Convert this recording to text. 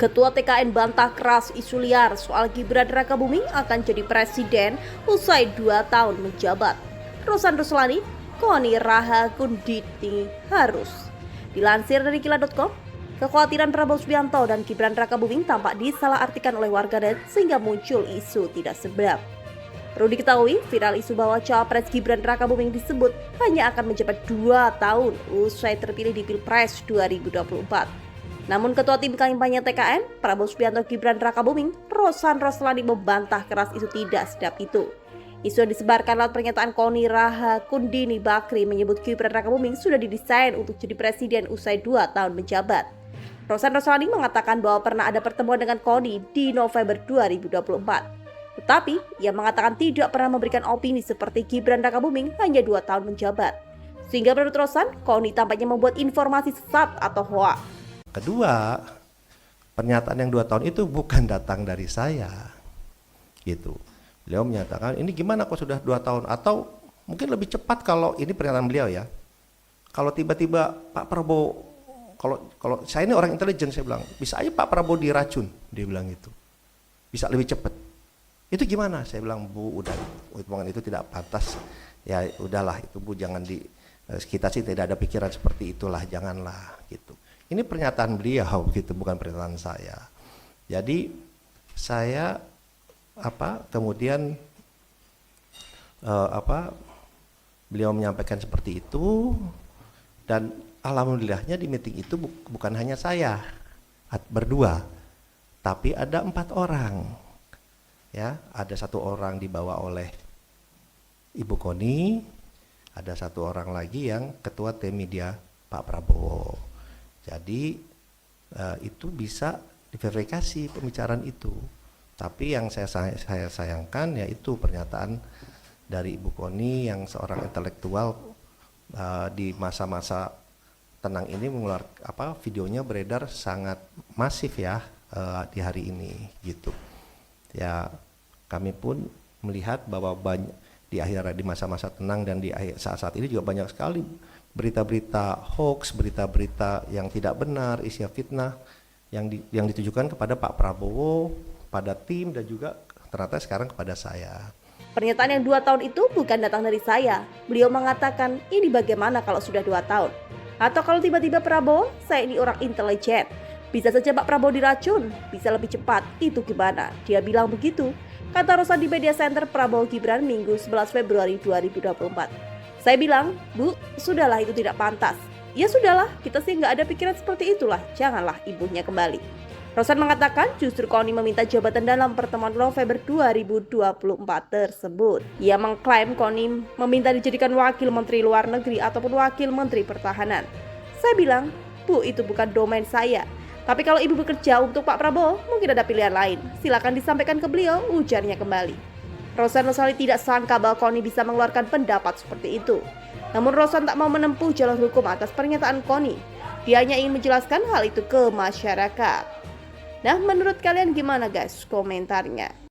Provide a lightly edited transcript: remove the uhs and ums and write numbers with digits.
Ketua TKN bantah keras isu liar soal Gibran Rakabuming akan jadi presiden usai 2 tahun menjabat. Rosan Ruslani, Koni Rahakundini harus. Dilansir dari Kila.com, kekhawatiran Prabowo Subianto dan Gibran Rakabuming tampak disalahartikan oleh warganet sehingga muncul isu tidak sebab. Perlu diketahui, viral isu bahwa cawapres Gibran Rakabuming disebut hanya akan menjabat 2 tahun usai terpilih di Pilpres 2024. Namun Ketua Tim Kampanye TKN, Prabowo Subianto Gibran Rakabuming, Rosan Roslani membantah keras isu tidak sedap itu. Isu yang disebarkan lewat pernyataan Koni Rahakundini Bakri menyebut Gibran Rakabuming sudah didesain untuk jadi presiden usai 2 tahun menjabat. Rosan Roslani mengatakan bahwa pernah ada pertemuan dengan Koni di November 2024. Tetapi, ia mengatakan tidak pernah memberikan opini seperti Gibran Rakabuming hanya 2 tahun menjabat. Sehingga menurut Rosan, Koni tampaknya membuat informasi sesat atau hoaks. Kedua, pernyataan yang 2 tahun itu bukan datang dari saya, gitu. Beliau menyatakan ini gimana kok sudah 2 tahun, atau mungkin lebih cepat kalau ini pernyataan beliau ya. Kalau tiba-tiba Pak Prabowo, kalau saya ini orang intelijen, saya bilang bisa aja Pak Prabowo diracun, dia bilang gitu, bisa lebih cepat. Itu gimana? Saya bilang Bu, udah hitungan itu tidak pantas, ya udahlah itu Bu, jangan kita sih tidak ada pikiran seperti itulah, janganlah gitu. Ini pernyataan beliau gitu, bukan pernyataan saya. Jadi saya kemudian beliau menyampaikan seperti itu, dan alhamdulillahnya di meeting itu bukan hanya saya berdua, tapi ada 4 orang. Ya, ada 1 orang dibawa oleh Ibu Koni, ada 1 orang lagi yang ketua tim media Pak Prabowo. Jadi itu bisa diverifikasi pembicaraan itu. Tapi yang saya sayangkan yaitu pernyataan dari Ibu Koni yang seorang intelektual di masa-masa tenang ini mengeluarkan videonya beredar sangat masif ya di hari ini gitu. Ya kami pun melihat bahwa banyak di masa-masa tenang dan di saat-saat ini juga banyak sekali berita-berita hoax, berita-berita yang tidak benar, isinya fitnah yang ditujukan kepada Pak Prabowo, pada tim, dan juga ternyata sekarang kepada saya. Pernyataan yang 2 tahun itu bukan datang dari saya. Beliau mengatakan ini bagaimana kalau sudah 2 tahun. Atau kalau tiba-tiba Prabowo, saya ini orang intelijen. Bisa saja Pak Prabowo diracun, bisa lebih cepat, itu gimana? Dia bilang begitu, kata Rosan di Media Center Prabowo Gibran Minggu 11 Februari 2024. Saya bilang, Bu, sudahlah itu tidak pantas. Ya sudahlah, kita sih nggak ada pikiran seperti itulah, janganlah ibunya kembali. Rosan mengatakan justru Koni meminta jabatan dalam pertemuan November 2024 tersebut. Ia mengklaim Koni meminta dijadikan wakil menteri luar negeri ataupun wakil menteri pertahanan. Saya bilang, Bu, itu bukan domain saya. Tapi kalau ibu bekerja untuk Pak Prabowo, mungkin ada pilihan lain. Silakan disampaikan ke beliau, ujarnya kembali. Rosan Roslani tidak sangka bahwa Koni bisa mengeluarkan pendapat seperti itu. Namun Rosan tak mau menempuh jalur hukum atas pernyataan Koni. Dia hanya ingin menjelaskan hal itu ke masyarakat. Nah, menurut kalian gimana guys komentarnya?